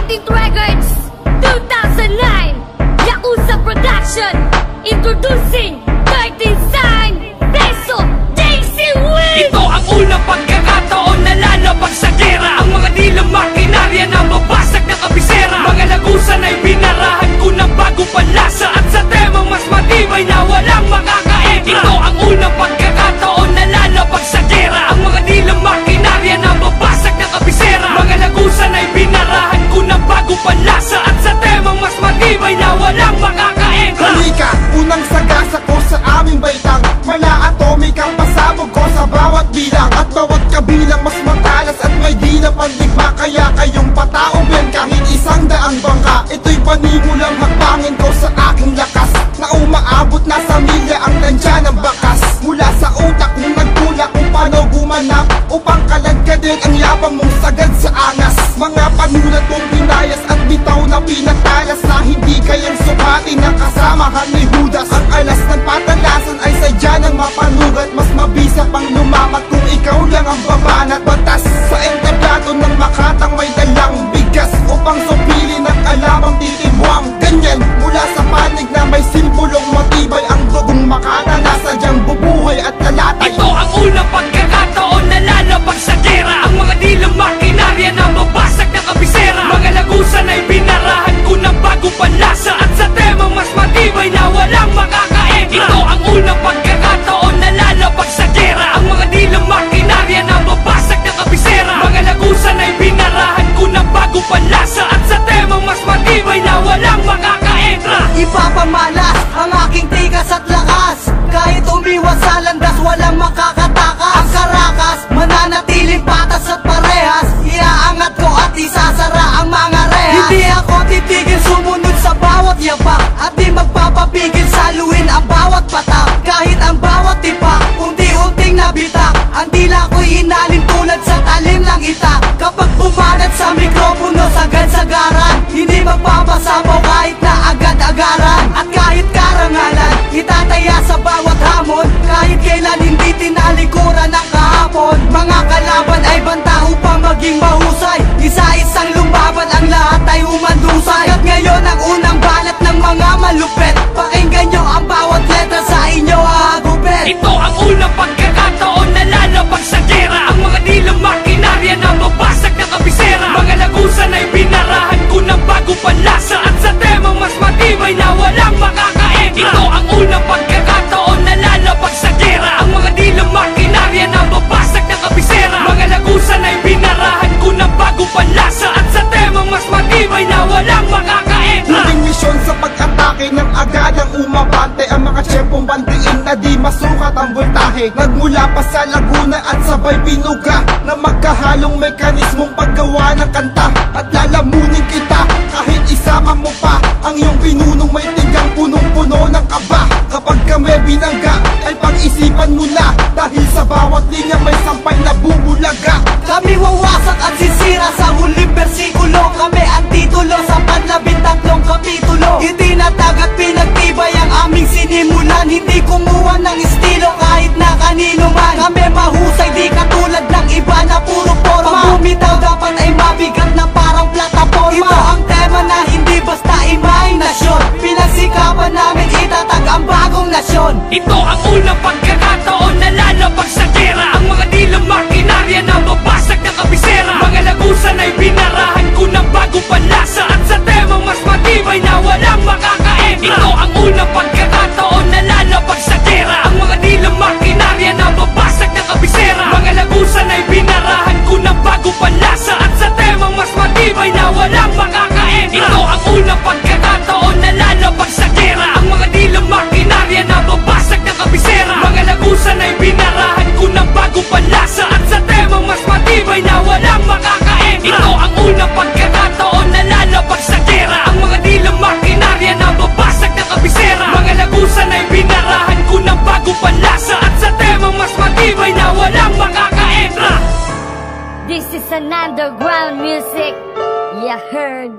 14th Records 2009 Yakuza Production Introducing 13 Sign Peso JC Win. Ito ang unang pagkakataon na lalabag sa gera. Ang mga dilang makinarya na mabasag na kabisera. Mga lagusan ay binarahan ko ng bagong panlasa. At sa temang mas matibay na walang makakaentra. Ito ang unang pagkakataon na lalabag sa gera. Ang mga dilang makinarya na mabasag na kabisera. Mga lagusan ay binarahan ko ng bagong panlasa. At sa temang mas matibay na walang makakaentra. Halika, unang sagasa ko sa aming baitang. Mala atomic ang pasabog ko sa bawat bilang. At bawat kabilang mas matalas at may di na pandigma. Kaya kayong pataumin kahit 100 bangka. Ito'y panimulang hakbangin ko sa aking lakas. Na umaabot na sa milya ang nandyan ang bakas. Mula sa utak mong nagtulak kung paano gumanap. Upang kalagkadin ang yabang mong sagad sa angas. Mga panulat mong pinayas at bitaw na pinatalas. Na hindi kayang sukatin ng kasamahan ni Judas. Ang alas ng patalasan ay sadya ng mapanugat. Mas mabisa pang lumapat kung ikaw lang ang babanat. Batas sa entablado ng makatang may dalang bigas. Upang supili ng alamang titibwang ganyan. Mula sa panig na may simbulong matibay. Ang dugong makata na sadyang bubuhay at lalatay. Ito ang unang pagkakataon na lalabag sa gera. Ang mga dilang makinarya na mabasag na kabisera. Mga lagusan ay binarahan ko ng bagong panlasa. At sa temang mas matibay na walang makakaentra. Ito ang unang pagkakataon na lalabag sa gera. Ang mga dilang makinarya na mabasag na kabisera. Mga lagusan ay binarahan ko ng bagong panlasa. At sa temang mas matibay na walang makakaentra. Ipapamalas ang aking tikas at lakas. Kahit umiwas sa landas, walang makakatakas. Ang karakas, mananatiling patas at parehas. Iaangat ko at isasara ang mga rehas. Hindi ako titigil sumunod sa bawat yapak. At di magpapapigil saluin ang bawat patak. Kahit ang bawat tipak, unti-unting nabitak. Ang dila ko'y inalin tulad sa talim ng itak. Kapag bumanat sa mikropono, sagad-sagaran. Hindi magpapasabaw kahit na agad-agaran. At kahit karangalan, itataya sa bawat hamon. Kahit kailan hindi tinalikuran ng kahapon. Mga kalaban ay banta upang maging mahusay. Isa-isang lumaban, ang lahat ay umandusay. At ngayon ang unang balat ng mga malupet. Pakinggan nyo ang bawat letra sa inyo hahagupit. Ito ang unang pagkakataon na lalabag sa gera. Ang mga dilang makinarya na mabasag na kabisera. Mga lagusan ay binarahan ko ng bagong panlasa. At sa temang mas matibay na walang makakaentra. Ito ang unang pagkakataon na lalabag sa gera. Ang mga dilang makinarya na mabasag na kabisera. Mga lagusan ay binarahan ko ng bagong panlasa. At sa temang mas matibay na walang makakaentra. Huling misyon sa pag-atake ng agadang umabante. Ang mga tiyempong bandiin na di masukat ang voltahe. Nagmula pa sa Laguna at sabay binuga. Na magkahalong mekanismong paggawa ng kanta. At lalamunin kita kahit isama mo pa. Ang iyong pinunong may tigang punong-puno ng kaba. Kapag kami binangga ay pag-isipan mo na. Dahil sa bawat linya may sampay na bubulaga. Kami wawasak at sisira sa huling bersikulo. Kami ang titulo sa 13 kapitulo. Itinatag at pinagtibay ang aming sinimulan. Hindi kumuha ng estilo kahit na kanino man. Kami mahusay di katulad ng iba na puro forma. Pag bumitaw dapat ay mabigat na parang plataforma. Ito ang tema na hindi basta imahinasyon. Pinagsikapan namin itatag ang bagong nasyon. Ito ang unang pagkakataon na lalabag sa gera. Ang mga dilang makinarya na mabasag na kabisera. Mga lagusan ay binarahan ko ng bagong panlasa. At sa temang mas matibay na walang makakaentra. Ito ang unang pagkakataon na lalabag sa gera. Ang mga dilang makinarya na mabasag na kabisera. Mga lagusan ay binarahan ko ng bagong panlasa. At sa temang mas matibay na walang makakaentra. Ito ang unang pagkakataon na lalabag sa gera. Ang mga dilang makinarya na mabasag na kabisera. Mga lagusan ay binarahan ko ng bagong panlasa. At sa temang mas matibay na walang makakaentra. Ito ang unang pagkakataon na lalabag sa gera. Ang mga dilang makinarya na mabasag na kabisera. Mga lagusan ay binarahan ko ng bagong panlasa. At sa temang mas matibay na walang makakaentra. This is an underground music. You heard?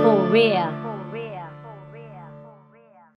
For real.